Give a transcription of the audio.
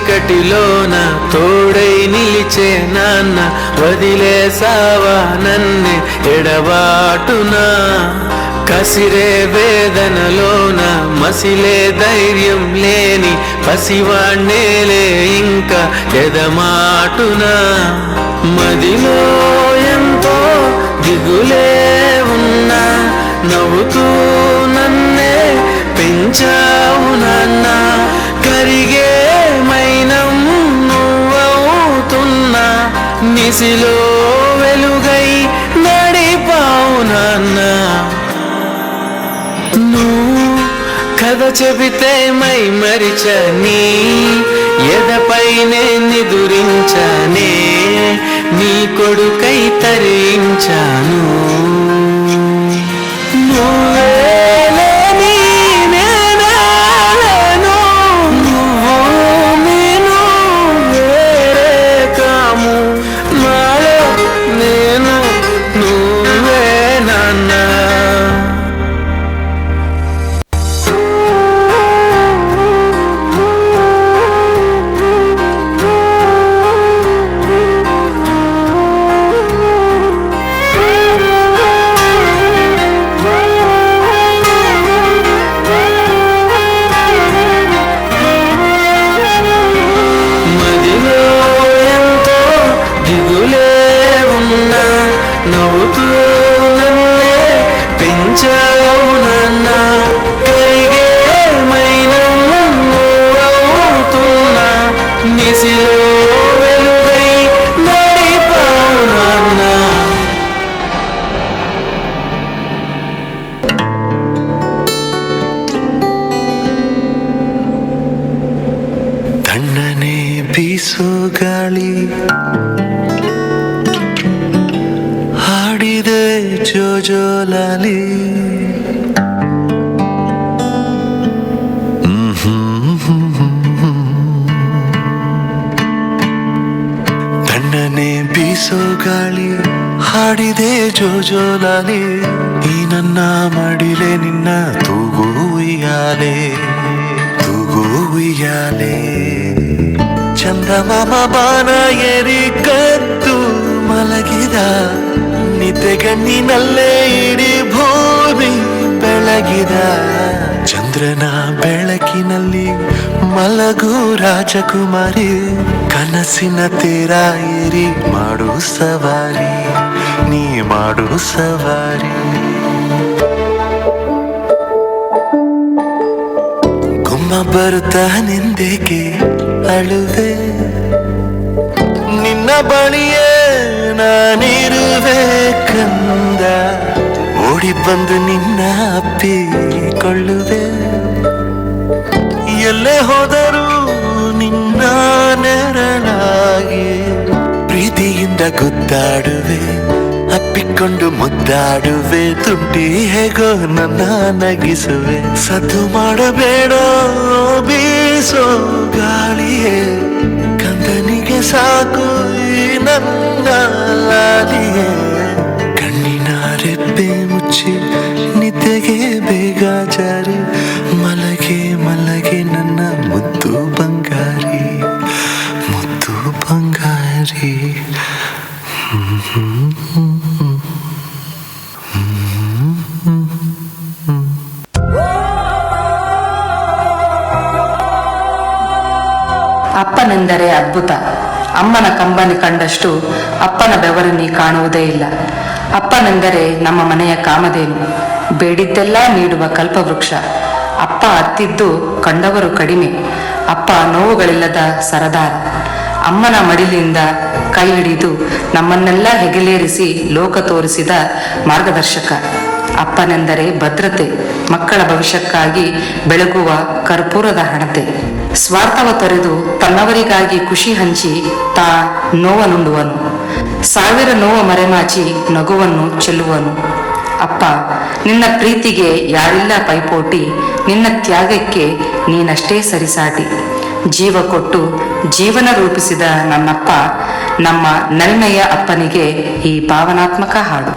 చీకటిలోన తోడై నిలిచే నాన్న వదిలేసావా నన్నే ఎడబాటునా కసిరే వేదనలోన మసిలే ధైర్యం లేని పసివాణ్ణేలే ఇంకా ఎదమాటునా మదిలో ఎంతో దిగులే ఉన్నా నవ్వుతూ నన్నే పెంచావు నాన్న కరిగే మైనం నువ్వవుతున్నా నిసిలో వెలుగై నడిపావు నాన్న నువ్వు కథ చెబితే మై మరిచని ఎదపైనే నిదురించనే నీ కొడుకై తరించాను నవ్వుతూ నన్నే పెంచావు నాన్న కరిగే మైనం నువ్వవుతున్నా నిసిలో వెలుగై నడిపావు నాన్న ತಣ್ಣನೆ ಬೀಸೋ ಗಾಳಿ ಹಾಡಿದೆ ಜೋಜೋಲಾಲಿ ತಣ್ಣನೆ ಬೀಸೋ ಗಾಳಿ ಹಾಡಿದೆ ಜೋಜೋಲಾಲಿ ಈ ನನ್ನ ಮಡಿಲೆ ನಿನ್ನ ತೂಗು ಉಯ್ಯಾಲೆ ಚಂದಮಾಮ ಬಾನ ಏರಿ ಕದ್ದು ಮಲಗಿದ ನಿದ್ದೆಗಣ್ಣಿನಲ್ಲೇ ಇಡೀ ಭೂಮಿ ಬೆಳಗಿದ ಚಂದ್ರನ ಬೆಳಕಿನಲ್ಲಿ ಮಲಗು ರಾಜಕುಮಾರಿ ಕನಸಿನ ತೀರ ಏರಿ ಮಾಡು ಸವಾರಿ ನೀ ಮಾಡು ಸವಾರಿ ಗುಮ್ಮ ಬರುತ್ತಾನೆಂದೇಕೆ ಅಳುವೆ ನಿನ್ನ ಬಳಿಯೇ ನಾನಿರುವೆ ಕಂದ ಓಡಿ ಬಂದು ನಿನ್ನ ಅಪ್ಪಿಕೊಳ್ಳುವೆ ಎಲ್ಲೇ ಹೋದರೂ ನಿನ್ನ ನೆರಳಾಗಿ ಪ್ರೀತಿಯಿಂದ ಗುದ್ದಾಡುವೆ ಅಪ್ಪಿಕೊಂಡು ಮುದ್ದಾಡುವೆ ತುಂಟಿ ಹೇಗೋ ನನ್ನ ನಗಿಸುವೆ ಸದ್ದು ಮಾಡಬೇಡ ಬೀಸೋ ಗಾಳಿಯೇ ಕಂದನಿಗೆ ಸಾಕು ಈ ನನ್ನ ಲಾಲಿಯೇ ಕಣ್ಣಿನ ರೆಪ್ಪೆ ಮುಚ್ಚಿ ನಿದ್ದೆಗೆ ಬೇಗ ಜಾರಿ ಮಲಗೆ ಮಲಗೆ ನನ್ನ ಮುದ್ದು ಬಂಗಾರಿ ಮುದ್ದು ಬಂಗಾರಿ ಅಪ್ಪನೆಂದರೆ ಅದ್ಭುತ. ಅಮ್ಮನ ಕಂಬನಿ ಕಂಡಷ್ಟು ಅಪ್ಪನ ಬೆವರನಿ ಕಾಣುವುದೇ ಇಲ್ಲ. ಅಪ್ಪನೆಂದರೆ ನಮ್ಮ ಮನೆಯ ಕಾಮಧೇನು, ಬೇಡಿದ್ದೆಲ್ಲ ನೀಡುವ ಕಲ್ಪವೃಕ್ಷ. ಅಪ್ಪ ಅತ್ತಿದ್ದು ಕಂಡವರು ಕಡಿಮೆ. ಅಪ್ಪ ನೋವುಗಳಿಲ್ಲದ ಸರದಾರ. ಅಮ್ಮನ ಮಡಿಲಿಂದ ಕೈ ಹಿಡಿದು ನಮ್ಮನ್ನೆಲ್ಲ ಹೆಗಲೇರಿಸಿ ಲೋಕ ತೋರಿಸಿದ ಮಾರ್ಗದರ್ಶಕ. ಅಪ್ಪನೆಂದರೆ ಭದ್ರತೆ, ಮಕ್ಕಳ ಭವಿಷ್ಯಕ್ಕಾಗಿ ಬೆಳಗುವ ಕರ್ಪೂರದ ಹಣತೆ. ಸ್ವಾರ್ಥವ ತೊರೆದು ತನ್ನವರಿಗಾಗಿ ಖುಷಿ ಹಂಚಿ ತಾ ನೋವನುಂಡುವನು, ಸಾವಿರ ನೋವ ಮರೆಮಾಚಿ ನಗುವನ್ನು ಚೆಲ್ಲುವನು. ಅಪ್ಪ, ನಿನ್ನ ಪ್ರೀತಿಗೆ ಯಾರಿಲ್ಲ ಪೈಪೋಟಿ, ನಿನ್ನ ತ್ಯಾಗಕ್ಕೆ ನೀನಷ್ಟೇ ಸರಿಸಾಟಿ. ಜೀವ ಕೊಟ್ಟು ಜೀವನ ರೂಪಿಸಿದ ನನ್ನಪ್ಪ, ನಮ್ಮ ನಲ್ಮೆಯ ಅಪ್ಪನಿಗೆ ಈ ಭಾವನಾತ್ಮಕ ಹಾಡು.